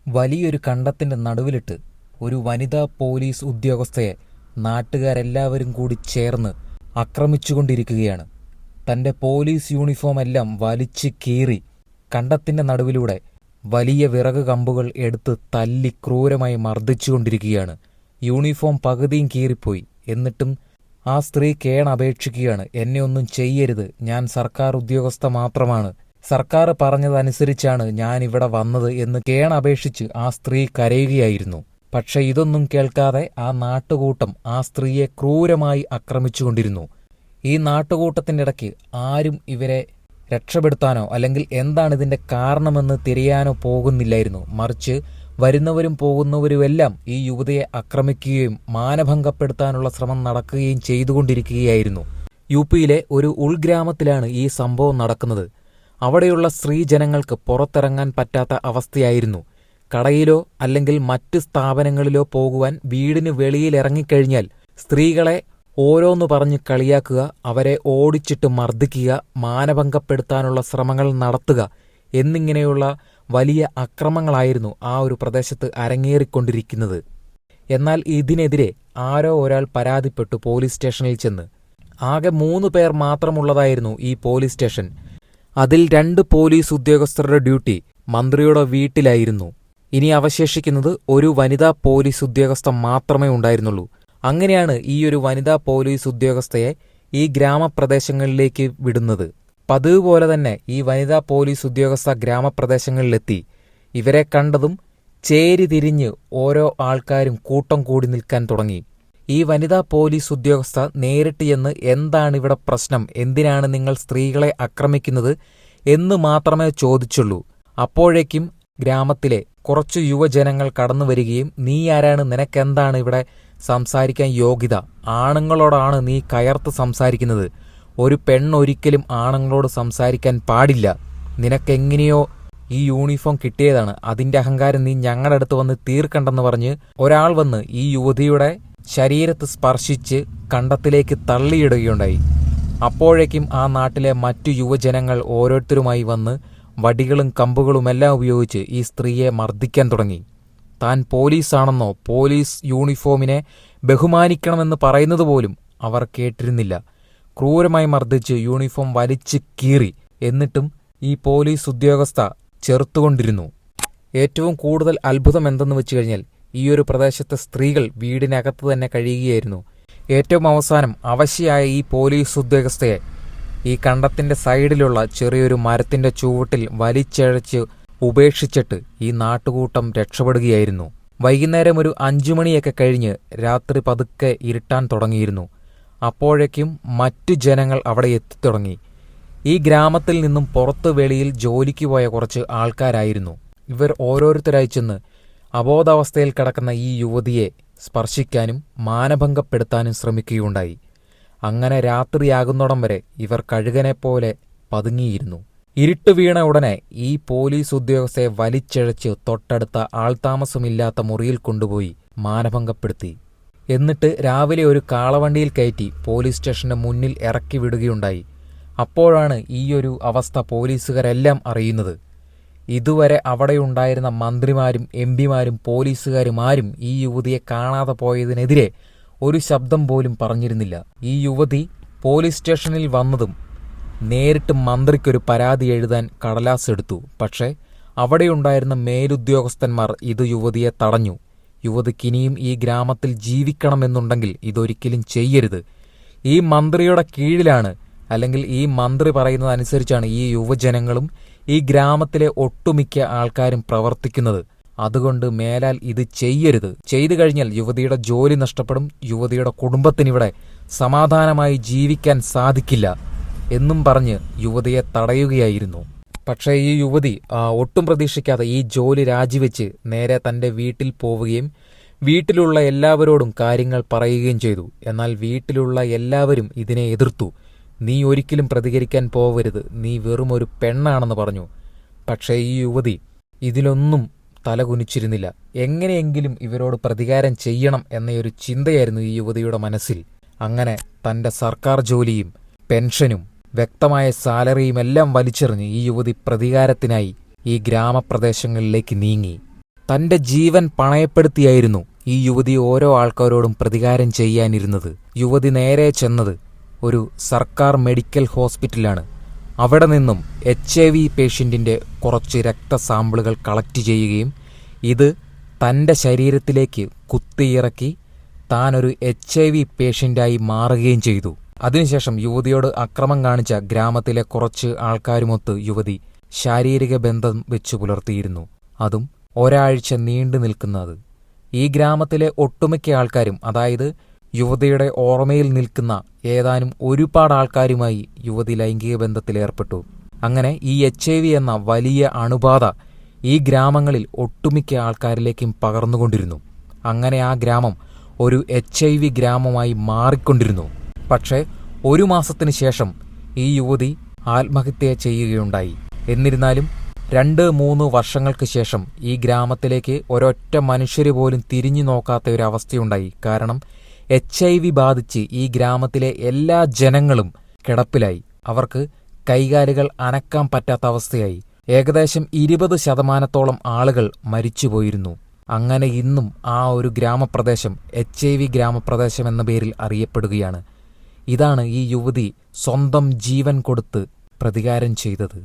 വലിയൊരു കണ്ടത്തിന്റെ നടുവിലിട്ട് ഒരു വനിതാ പോലീസ് ഉദ്യോഗസ്ഥയെ നാട്ടുകാരെല്ലാവരും കൂടി ചേർന്ന് ആക്രമിച്ചുകൊണ്ടിരിക്കുകയാണ്. തന്റെ പോലീസ് യൂണിഫോം എല്ലാം വലിച്ചു കീറി കണ്ടത്തിന്റെ നടുവിലൂടെ വലിയ വിറക് കമ്പുകൾ എടുത്ത് തല്ലി ക്രൂരമായി മർദ്ദിച്ചുകൊണ്ടിരിക്കുകയാണ്. യൂണിഫോം പകുതിയും കീറിപ്പോയി. എന്നിട്ടും ആ സ്ത്രീ കേണപേക്ഷിക്കുകയാണ്, എന്നെ ഒന്നും ചെയ്യരുത്, ഞാൻ സർക്കാർ ഉദ്യോഗസ്ഥ മാത്രമാണ്, സർക്കാർ പറഞ്ഞതനുസരിച്ചാണ് ഞാൻ ഇവിടെ വന്നത് എന്ന് കേണപേക്ഷിച്ച് ആ സ്ത്രീ കരയുകയായിരുന്നു. പക്ഷെ ഇതൊന്നും കേൾക്കാതെ ആ നാട്ടുകൂട്ടം ആ സ്ത്രീയെ ക്രൂരമായി ആക്രമിച്ചുകൊണ്ടിരുന്നു. ഈ നാട്ടുകൂട്ടത്തിൻ്റെ ഇടയ്ക്ക് ആരും ഇവരെ രക്ഷപ്പെടുത്താനോ അല്ലെങ്കിൽ എന്താണ് ഇതിന്റെ കാരണമെന്ന് തിരയാനോ പോകുന്നില്ലായിരുന്നു. മറിച്ച് വരുന്നവരും പോകുന്നവരുമെല്ലാം ഈ യുവതിയെ ആക്രമിക്കുകയും മാനഭംഗപ്പെടുത്താനുള്ള ശ്രമം നടക്കുകയും ചെയ്തുകൊണ്ടിരിക്കുകയായിരുന്നു. യുപിയിലെ ഒരു ഉൾഗ്രാമത്തിലാണ് ഈ സംഭവം നടക്കുന്നത്. അവിടെയുള്ള സ്ത്രീജനങ്ങൾക്ക് പുറത്തിറങ്ങാൻ പറ്റാത്ത അവസ്ഥയായിരുന്നു. കടയിലോ അല്ലെങ്കിൽ മറ്റ് സ്ഥാപനങ്ങളിലോ പോകുവാൻ വീടിന് വെളിയിൽ ഇറങ്ങിക്കഴിഞ്ഞാൽ സ്ത്രീകളെ ഓരോന്ന് പറഞ്ഞ് കളിയാക്കുക, അവരെ ഓടിച്ചിട്ട് മർദ്ദിക്കുക, മാനഭംഗപ്പെടുത്താനുള്ള ശ്രമങ്ങൾ നടത്തുക എന്നിങ്ങനെയുള്ള വലിയ അക്രമങ്ങളായിരുന്നു ആ ഒരു പ്രദേശത്ത് അരങ്ങേറിക്കൊണ്ടിരിക്കുന്നത്. എന്നാൽ ഇതിനെതിരെ ആരോ ഒരാൾ പരാതിപ്പെട്ടു പോലീസ് സ്റ്റേഷനിൽ ചെന്ന്. ആകെ 3 പേർ മാത്രമുള്ളതായിരുന്നു ഈ പോലീസ് സ്റ്റേഷൻ. അതിൽ 2 പോലീസ് ഉദ്യോഗസ്ഥരുടെ ഡ്യൂട്ടി മന്ത്രിയുടെ വീട്ടിലായിരുന്നു. ഇനി അവശേഷിക്കുന്നത് ഒരു വനിതാ പോലീസ് ഉദ്യോഗസ്ഥ മാത്രമേ ഉണ്ടായിരുന്നുള്ളൂ. അങ്ങനെയാണ് ഈ ഒരു വനിതാ പോലീസ് ഉദ്യോഗസ്ഥയെ ഈ ഗ്രാമപ്രദേശങ്ങളിലേക്ക് വിടുന്നത്. പതിവ് പോലെ തന്നെ ഈ വനിതാ പോലീസ് ഉദ്യോഗസ്ഥ ഗ്രാമപ്രദേശങ്ങളിലെത്തി. ഇവരെ കണ്ടതും ചേരി തിരിഞ്ഞ് ഓരോ ആൾക്കാരും കൂട്ടം കൂടി നിൽക്കാൻ തുടങ്ങി. ഈ വനിതാ പോലീസ് ഉദ്യോഗസ്ഥ നേരിട്ട് ചെന്ന് എന്താണിവിടെ പ്രശ്നം, എന്തിനാണ് നിങ്ങൾ സ്ത്രീകളെ ആക്രമിക്കുന്നത് എന്ന് മാത്രമേ ചോദിച്ചുള്ളൂ. അപ്പോഴേക്കും ഗ്രാമത്തിലെ കുറച്ചു യുവജനങ്ങൾ കടന്നു വരികയും, നീ ആരാണ്, നിനക്കെന്താണ് ഇവിടെ സംസാരിക്കാൻ യോഗ്യത, ആണുങ്ങളോടാണ് നീ കയർത്ത് സംസാരിക്കുന്നത്, ഒരു പെണ്ണൊരിക്കലും ആണുങ്ങളോട് സംസാരിക്കാൻ പാടില്ല, നിനക്കെങ്ങനെയോ ഈ യൂണിഫോം കിട്ടിയതാണ്, അതിന്റെ അഹങ്കാരം നീ ഞങ്ങളുടെ അടുത്ത് വന്ന് തീർക്കണ്ടെന്ന് പറഞ്ഞ് ഒരാൾ വന്ന് ഈ യുവതിയുടെ ശരീരത്ത് സ്പർശിച്ച് കണ്ടത്തിലേക്ക് തള്ളിയിടുകയുണ്ടായി. അപ്പോഴേക്കും ആ നാട്ടിലെ മറ്റു യുവജനങ്ങൾ ഓരോരുത്തരുമായി വന്ന് വടികളും കമ്പുകളുമെല്ലാം ഉപയോഗിച്ച് ഈ സ്ത്രീയെ മർദ്ദിക്കാൻ തുടങ്ങി. താൻ പോലീസാണെന്നോ പോലീസ് യൂണിഫോമിനെ ബഹുമാനിക്കണമെന്ന് പറയുന്നത് പോലും അവർ കേട്ടിരുന്നില്ല. ക്രൂരമായി മർദ്ദിച്ച് യൂണിഫോം വലിച്ചു കീറി. എന്നിട്ടും ഈ പോലീസ് ഉദ്യോഗസ്ഥ ചെറുത്തുകൊണ്ടിരുന്നു. ഏറ്റവും കൂടുതൽ അത്ഭുതം എന്തെന്ന് വെച്ചു കഴിഞ്ഞാൽ, ഈ ഒരു പ്രദേശത്തെ സ്ത്രീകൾ വീടിനകത്ത് തന്നെ കഴിയുകയായിരുന്നു. ഏറ്റവും അവസാനം അവശയായ ഈ പോലീസ് ഉദ്യോഗസ്ഥയെ ഈ കണ്ടത്തിന്റെ സൈഡിലുള്ള ചെറിയൊരു മരത്തിന്റെ ചുവട്ടിൽ വലിച്ചഴച്ച് ഉപേക്ഷിച്ചിട്ട് ഈ നാട്ടുകൂട്ടം രക്ഷപ്പെടുകയായിരുന്നു. വൈകുന്നേരം ഒരു 5 മണിയൊക്കെ കഴിഞ്ഞ് രാത്രി പതുക്കെ ഇരുട്ടാൻ തുടങ്ങിയിരുന്നു. അപ്പോഴേക്കും മറ്റു ജനങ്ങൾ അവിടെ എത്തിത്തുടങ്ങി. ഈ ഗ്രാമത്തിൽ നിന്നും പുറത്ത് വെളിയിൽ ജോലിക്ക് പോയ കുറച്ച് ആൾക്കാരായിരുന്നു. ഇവർ ഓരോരുത്തരായി ചെന്ന് അബോധാവസ്ഥയിൽ കിടക്കുന്ന ഈ യുവതിയെ സ്പർശിക്കാനും മാനഭംഗപ്പെടുത്താനും ശ്രമിക്കുകയുണ്ടായി. അങ്ങനെ രാത്രിയാകുന്നിടം വരെ ഇവർ കഴുകനെപ്പോലെ പതുങ്ങിയിരുന്നു. ഇരുട്ട് വീണ ഉടനെ ഈ പോലീസ് ഉദ്യോഗസ്ഥയെ വലിച്ചിഴച്ച് തൊട്ടടുത്ത ആൾതാമസമില്ലാത്ത മുറിയിൽ കൊണ്ടുപോയി മാനഭംഗപ്പെടുത്തി. എന്നിട്ട് രാവിലെ ഒരു കാളവണ്ടിയിൽ കയറ്റി പോലീസ് സ്റ്റേഷന്റെ മുന്നിൽ ഇറക്കി വിടുകയുണ്ടായി. അപ്പോഴാണ് ഈയൊരു അവസ്ഥ പോലീസുകാരെല്ലാം അറിയുന്നത്. ഇതുവരെ അവിടെയുണ്ടായിരുന്ന മന്ത്രിമാരും എംപിമാരും പോലീസുകാരും ആരും ഈ യുവതിയെ കാണാതെ പോയതിനെതിരെ ഒരു ശബ്ദം പോലും പറഞ്ഞിരുന്നില്ല. ഈ യുവതി പോലീസ് സ്റ്റേഷനിൽ വന്നതും നേരിട്ട് മന്ത്രിക്കൊരു പരാതി എഴുതാൻ കടലാസ് എടുത്തു. പക്ഷേ അവിടെയുണ്ടായിരുന്ന മേലുദ്യോഗസ്ഥന്മാർ ഇത് യുവതിയെ തടഞ്ഞു. യുവതിക്ക് ഇനിയും ഈ ഗ്രാമത്തിൽ ജീവിക്കണമെന്നുണ്ടെങ്കിൽ ഇതൊരിക്കലും ചെയ്യരുത്. ഈ മന്ത്രിയുടെ കീഴിലാണ്, അല്ലെങ്കിൽ ഈ മന്ത്രി പറയുന്നതനുസരിച്ചാണ് ഈ യുവജനങ്ങളും ഈ ഗ്രാമത്തിലെ ഒട്ടുമിക്ക ആൾക്കാരും പ്രവർത്തിക്കുന്നത്. അതുകൊണ്ട് മേലാൽ ഇത് ചെയ്യരുത്. ചെയ്തു കഴിഞ്ഞാൽ യുവതിയുടെ ജോലി നഷ്ടപ്പെടും, യുവതിയുടെ കുടുംബത്തിനിവിടെ സമാധാനമായി ജീവിക്കാൻ സാധിക്കില്ല എന്നും പറഞ്ഞ് യുവതിയെ തടയുകയായിരുന്നു. പക്ഷേ ഈ യുവതി ഒട്ടും പ്രതീക്ഷിക്കാതെ ഈ ജോലി രാജിവെച്ച് നേരെ തന്റെ വീട്ടിൽ പോവുകയും വീട്ടിലുള്ള എല്ലാവരോടും കാര്യങ്ങൾ പറയുകയും ചെയ്തു. എന്നാൽ വീട്ടിലുള്ള എല്ലാവരും ഇതിനെ എതിർത്തു. നീ ഒരിക്കലും പ്രതികരിക്കാൻ പോവരുത്, നീ വെറും ഒരു പെണ്ണാണെന്ന് പറഞ്ഞു. പക്ഷേ ഈ യുവതി ഇതിലൊന്നും തലകുനിച്ചിരുന്നില്ല. എങ്ങനെയെങ്കിലും ഇവരോട് പ്രതികാരം ചെയ്യണം എന്നൊരു ചിന്തയായിരുന്നു ഈ യുവതിയുടെ മനസ്സിൽ. അങ്ങനെ തന്റെ സർക്കാർ ജോലിയും പെൻഷനും വ്യക്തമായ സാലറിയും എല്ലാം വലിച്ചെറിഞ്ഞ് ഈ യുവതി പ്രതികാരത്തിനായി ഈ ഗ്രാമപ്രദേശങ്ങളിലേക്ക് നീങ്ങി. തന്റെ ജീവൻ പണയപ്പെടുത്തിയായിരുന്നു ഈ യുവതി ഓരോ ആൾക്കാരോടും പ്രതികാരം ചെയ്യാനിരുന്നത്. യുവതി നേരെ ചെന്നത് ഒരു സർക്കാർ മെഡിക്കൽ ഹോസ്പിറ്റലാണ്. അവിടെ നിന്നും HIV പേഷ്യൻറ്റിൻ്റെ കുറച്ച് രക്തസാമ്പിളുകൾ കളക്ട് ചെയ്യുകയും ഇത് തൻ്റെ ശരീരത്തിലേക്ക് കുത്തിയിറക്കി താനൊരു HIV പേഷ്യൻ്റായി മാറുകയും ചെയ്തു. അതിനുശേഷം യുവതിയോട് അക്രമം കാണിച്ച ഗ്രാമത്തിലെ കുറച്ച് ആൾക്കാരുമൊത്ത് യുവതി ശാരീരിക ബന്ധം വെച്ചു പുലർത്തിയിരുന്നു. അതും ഒരാഴ്ച നീണ്ടു നിൽക്കുന്നത്. ഈ ഗ്രാമത്തിലെ ഒട്ടുമിക്ക ആൾക്കാരും, അതായത് യുവതിയുടെ ഓർമ്മയിൽ നിൽക്കുന്ന ഏതാനും ഒരുപാട് ആൾക്കാരുമായി യുവതി ലൈംഗിക ബന്ധത്തിലേർപ്പെട്ടു. അങ്ങനെ ഈ HIV എന്ന വലിയ അണുബാധ ഈ ഗ്രാമങ്ങളിൽ ഒട്ടുമിക്ക ആൾക്കാരിലേക്കും പകർന്നുകൊണ്ടിരുന്നു. അങ്ങനെ ആ ഗ്രാമം ഒരു HIV ഗ്രാമമായി മാറിക്കൊണ്ടിരുന്നു. പക്ഷേ 1 മാസത്തിന് ശേഷം ഈ യുവതി ആത്മഹത്യ ചെയ്യുകയുണ്ടായി. എന്നിരുന്നാലും 2-3 വർഷങ്ങൾക്ക് ശേഷം ഈ ഗ്രാമത്തിലേക്ക് ഒരൊറ്റ മനുഷ്യര് പോലും തിരിഞ്ഞു നോക്കാത്ത ഒരു അവസ്ഥയുണ്ടായി. കാരണം HIV ബാധിച്ച് ഈ ഗ്രാമത്തിലെ എല്ലാ ജനങ്ങളും കിടപ്പിലായി. അവർക്ക് കൈകാലുകൾ അനക്കാൻ പറ്റാത്ത അവസ്ഥയായി. ഏകദേശം 20% ആളുകൾ മരിച്ചുപോയിരുന്നു. അങ്ങനെ ഇന്നും ആ ഒരു ഗ്രാമപ്രദേശം HIV ഗ്രാമപ്രദേശം എന്ന പേരിൽ അറിയപ്പെടുകയാണ്. ഇതാണ് ഈ യുവതി സ്വന്തം ജീവൻ കൊടുത്ത് പ്രതികാരം ചെയ്തത്.